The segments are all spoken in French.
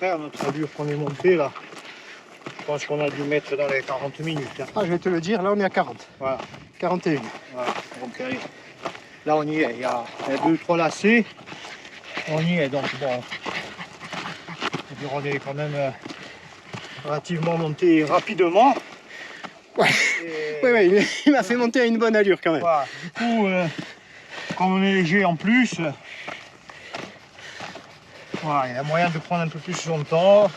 après, à notre allure qu'on est monté là, je pense qu'on a dû mettre dans les 40 minutes. Hein. Ah, je vais te le dire, là on est à 40. Voilà. 41. Voilà. Donc là on y est, il y a 2-3 lacets, on y est, donc bon, on est quand même relativement monté rapidement. Ouais, et... ouais, il m'a fait monter à une bonne allure quand même. Voilà. Du coup, comme on est léger en plus, voilà, il y a moyen de prendre un peu plus son temps.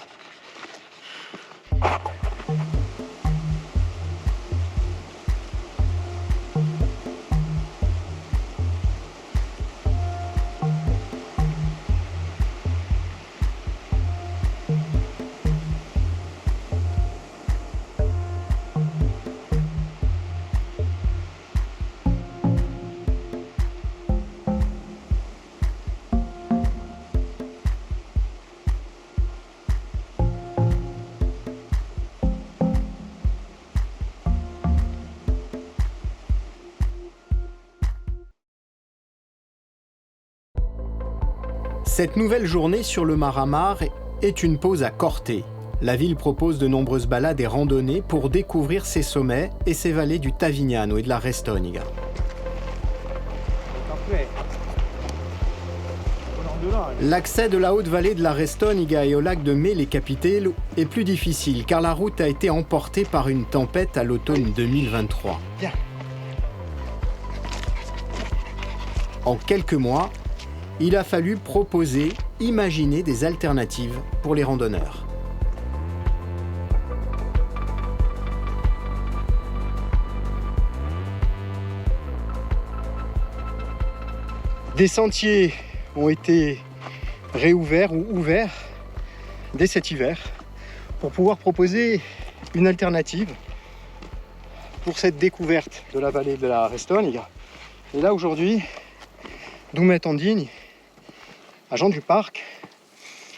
Cette nouvelle journée sur le Maramar est une pause à Corté. La ville propose de nombreuses balades et randonnées pour découvrir ses sommets et ses vallées du Tavignano et de la Restoniga. L'accès de la haute vallée de la Restoniga et au lac de Mele Capitelo est plus difficile car la route a été emportée par une tempête à l'automne 2023. En quelques mois, il a fallu proposer, imaginer des alternatives pour les randonneurs. Des sentiers ont été réouverts ou ouverts dès cet hiver pour pouvoir proposer une alternative pour cette découverte de la vallée de la Restoniga. Et là aujourd'hui, Doumet Andigne, agent du parc,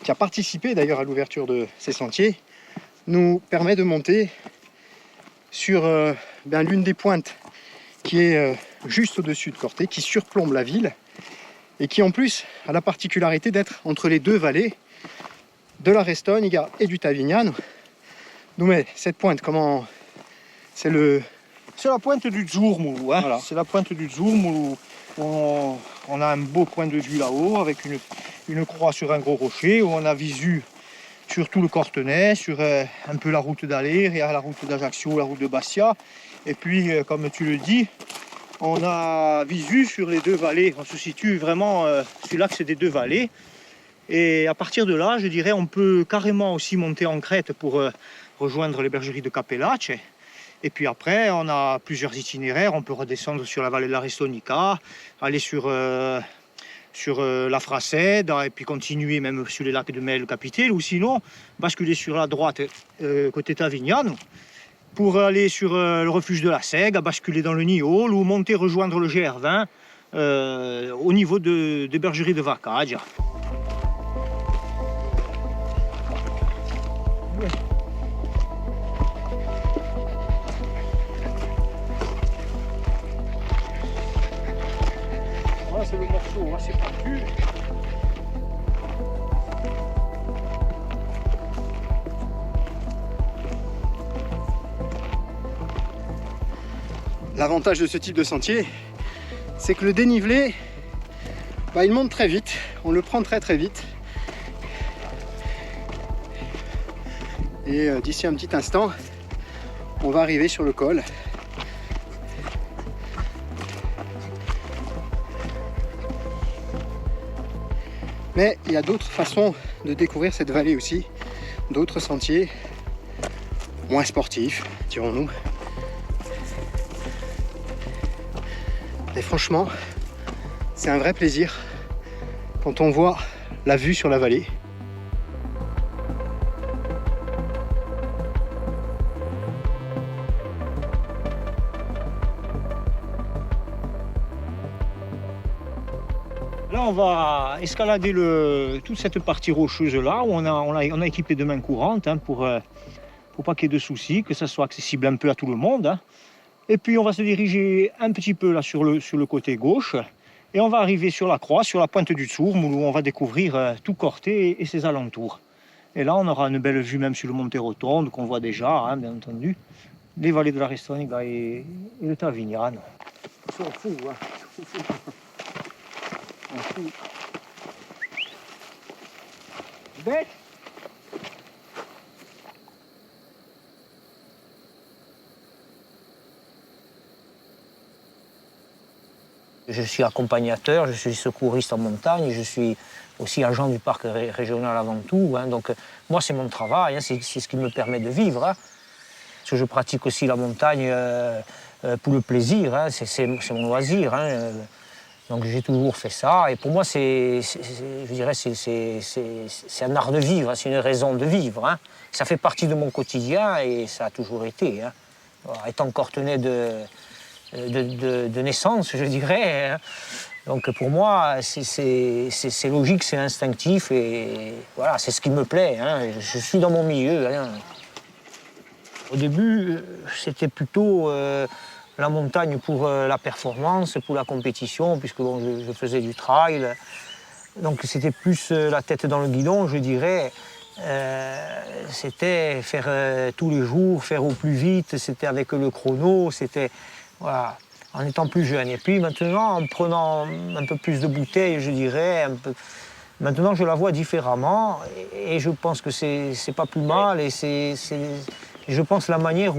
qui a participé d'ailleurs à l'ouverture de ces sentiers, nous permet de monter sur l'une des pointes qui est juste au-dessus de Corté, qui surplombe la ville et qui en plus a la particularité d'être entre les deux vallées de la Restoniga et du Tavignano. Doumet, cette pointe, comment... C'est la pointe du Zurmulu, hein. Voilà. C'est la pointe du Zurmulu. On a un beau point de vue là-haut avec une croix sur un gros rocher où on a visu sur tout le Cortenay, sur un peu la route d'Aller et la route d'Ajaccio, la route de Bastia. Et puis, comme tu le dis, on a visu sur les deux vallées. On se situe vraiment sur l'axe des deux vallées. Et à partir de là, je dirais, on peut carrément aussi monter en crête pour rejoindre les bergeries de Capellace. Et puis après, on a plusieurs itinéraires. On peut redescendre sur la vallée de la Restonica, aller sur la Frasède, et puis continuer même sur les lacs de Mele Capitelo, ou sinon basculer sur la droite côté Tavignano pour aller sur le refuge de la Sègue, basculer dans le Niol ou monter rejoindre le GR20 au niveau des bergeries de Vacaggia. C'est le morceau assez pentu. L'avantage de ce type de sentier, c'est que le dénivelé, il monte très vite, on le prend très vite. Et d'ici un petit instant, on va arriver sur le col. Mais il y a d'autres façons de découvrir cette vallée aussi, d'autres sentiers moins sportifs, dirons-nous. Et franchement, c'est un vrai plaisir quand on voit la vue sur la vallée. Là, on va escalader toute cette partie rocheuse là où on a équipé de mains courantes pour pas qu'il y ait de soucis, que ça soit accessible un peu à tout le monde. Hein. Et puis on va se diriger un petit peu là sur le côté gauche et on va arriver sur la croix, sur la pointe du Zurmulu où on va découvrir tout Corté et ses alentours. Et là, on aura une belle vue même sur le Monte Rotonde qu'on voit déjà, hein, bien entendu. Les vallées de la Restonica et le Tavignano. Ils sont fous, hein. Ils sont fous. Bête. Je suis accompagnateur, je suis secouriste en montagne, je suis aussi agent du parc régional avant tout. Hein, donc moi, c'est mon travail, hein, c'est ce qui me permet de vivre. Hein, parce que je pratique aussi la montagne pour le plaisir, hein, c'est mon loisir. Hein, donc j'ai toujours fait ça. Et pour moi, je dirais, c'est un art de vivre, hein, c'est une raison de vivre. Hein. Ça fait partie de mon quotidien et ça a toujours été. Hein. Voilà, étant cortenais de naissance, je dirais. Hein. Donc pour moi, c'est logique, c'est instinctif et voilà, c'est ce qui me plaît. Hein. Je suis dans mon milieu. Hein. Au début, c'était plutôt la montagne pour la performance, pour la compétition, puisque bon, je faisais du trail. Donc c'était plus la tête dans le guidon, je dirais. C'était faire tous les jours, faire au plus vite, c'était avec le chrono, c'était... Voilà, en étant plus jeune. Et puis maintenant, en prenant un peu plus de bouteilles, je dirais, maintenant je la vois différemment et je pense que c'est pas plus mal et je pense la manière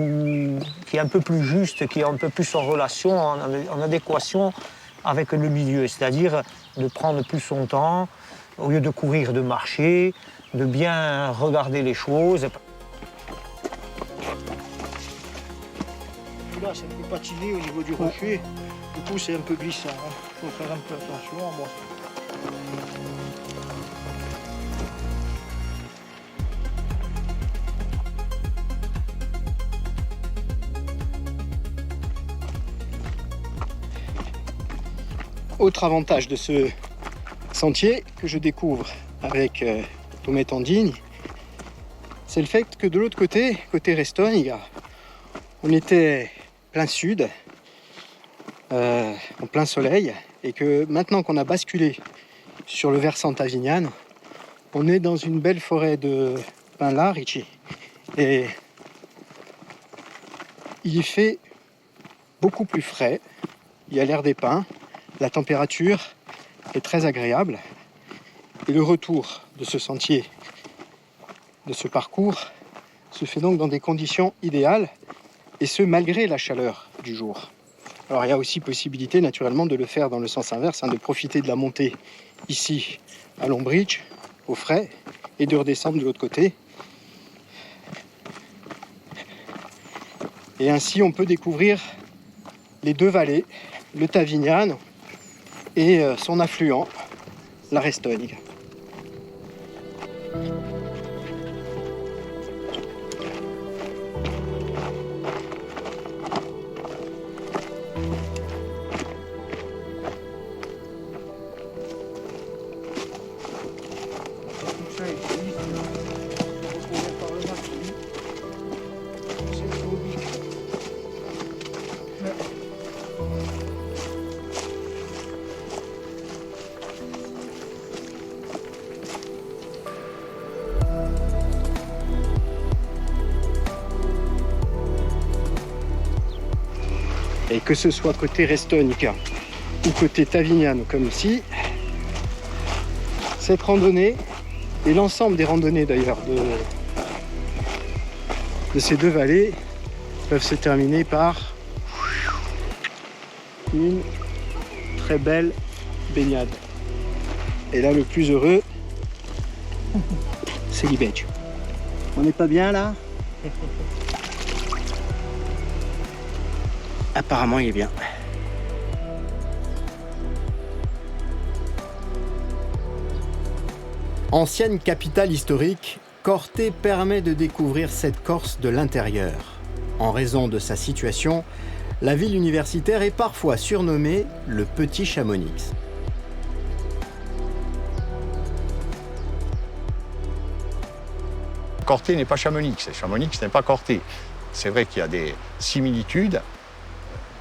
qui est un peu plus juste, qui est un peu plus en relation, en adéquation avec le milieu, c'est-à-dire de prendre plus son temps, au lieu de courir, de marcher, de bien regarder les choses. Là, c'est un peu patiné au niveau du rocher. Du coup, c'est un peu glissant. Il faut faire un peu attention. Bon. Autre avantage de ce sentier que je découvre avec Tomé Tandini, c'est le fait que de l'autre côté, côté Restonica, on était plein sud, en plein soleil, et que maintenant qu'on a basculé sur le versant Tavignano, on est dans une belle forêt de pins larici et il fait beaucoup plus frais, il y a l'air des pins, la température est très agréable et le retour de ce sentier, de ce parcours, se fait donc dans des conditions idéales et ce malgré la chaleur du jour. Alors il y a aussi possibilité naturellement de le faire dans le sens inverse, hein, de profiter de la montée ici à Longbridge, au frais, et de redescendre de l'autre côté. Et ainsi on peut découvrir les deux vallées, le Tavignano et son affluent, la Restonica. Et que ce soit côté Restonica ou côté Tavignano comme ici, cette randonnée et l'ensemble des randonnées d'ailleurs de ces deux vallées peuvent se terminer par une très belle baignade. Et là, le plus heureux, c'est Libeccio. On n'est pas bien là? Apparemment, il est bien. Ancienne capitale historique, Corte permet de découvrir cette Corse de l'intérieur. En raison de sa situation, la ville universitaire est parfois surnommée le Petit Chamonix. Corte n'est pas Chamonix, et Chamonix n'est pas Corte. C'est vrai qu'il y a des similitudes,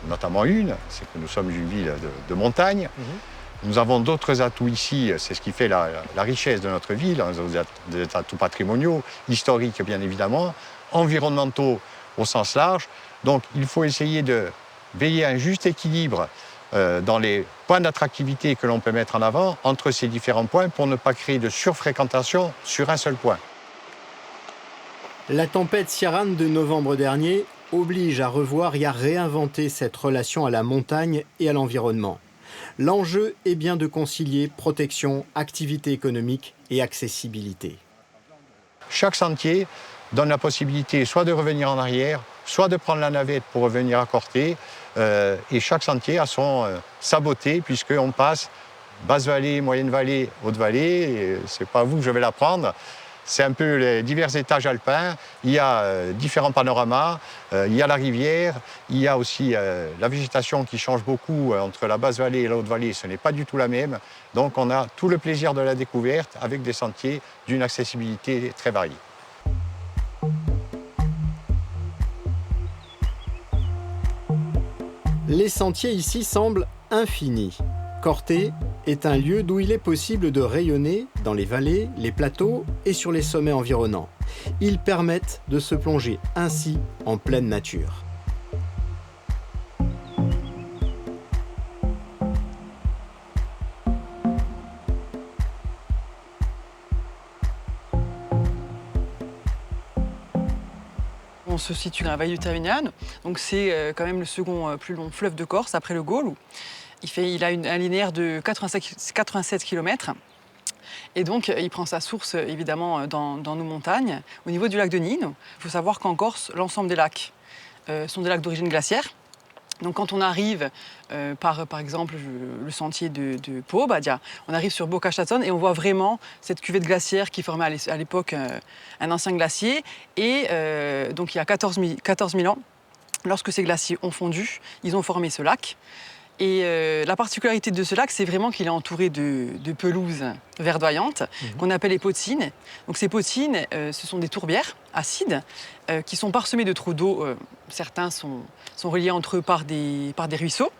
notamment une, c'est que nous sommes une ville de montagne, Nous avons d'autres atouts ici, c'est ce qui fait la richesse de notre ville, des atouts patrimoniaux, historiques bien évidemment, environnementaux au sens large. Donc il faut essayer de veiller à un juste équilibre dans les points d'attractivité que l'on peut mettre en avant entre ces différents points pour ne pas créer de surfréquentation sur un seul point. La tempête Ciarán de novembre dernier oblige à revoir et à réinventer cette relation à la montagne et à l'environnement. L'enjeu est bien de concilier protection, activité économique et accessibilité. Chaque sentier donne la possibilité soit de revenir en arrière, soit de prendre la navette pour revenir à Corté. Et chaque sentier a sa beauté, puisqu'on passe basse vallée, moyenne vallée, haute vallée. Ce n'est pas vous que je vais la prendre. C'est un peu les divers étages alpins. Il y a différents panoramas, il y a la rivière, il y a aussi la végétation qui change beaucoup entre la basse vallée et la haute vallée. Ce n'est pas du tout la même. Donc on a tout le plaisir de la découverte avec des sentiers d'une accessibilité très variée. Les sentiers ici semblent infinis. Corté est un lieu d'où il est possible de rayonner dans les vallées, les plateaux et sur les sommets environnants. Ils permettent de se plonger ainsi en pleine nature. On se situe dans la vallée du Tavignan, donc c'est quand même le second plus long fleuve de Corse après le Gaule. Il a un linéaire de 87 km. Et donc, il prend sa source, évidemment, dans nos montagnes, au niveau du lac de Nîmes. Il faut savoir qu'en Corse, l'ensemble des lacs sont des lacs d'origine glaciaire. Donc, quand on arrive, par exemple, le sentier de Pau, Badia, on arrive sur Boccastaton et on voit vraiment cette cuvette glaciaire qui formait à l'époque un ancien glacier. Et donc, il y a 14 000 ans, lorsque ces glaciers ont fondu, ils ont formé ce lac. Et la particularité de ce lac, c'est vraiment qu'il est entouré de pelouses verdoyantes qu'on appelle les potines. Donc ces potines, ce sont des tourbières acides qui sont parsemées de trous d'eau. Certains sont reliés entre eux par des ruisseaux.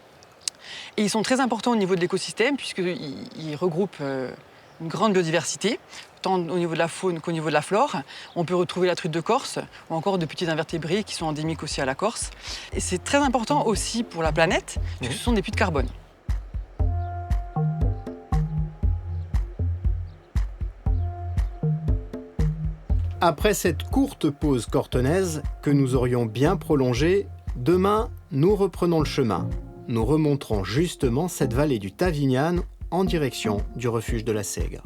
Et ils sont très importants au niveau de l'écosystème puisqu'ils regroupent une grande biodiversité, tant au niveau de la faune qu'au niveau de la flore. On peut retrouver la truite de Corse ou encore de petits invertébrés qui sont endémiques aussi à la Corse. Et c'est très important aussi pour la planète, puisque ce sont des puits de carbone. Après cette courte pause cortonaise que nous aurions bien prolongée, demain, nous reprenons le chemin. Nous remonterons justement cette vallée du Tavignan en direction du refuge de la Sègre.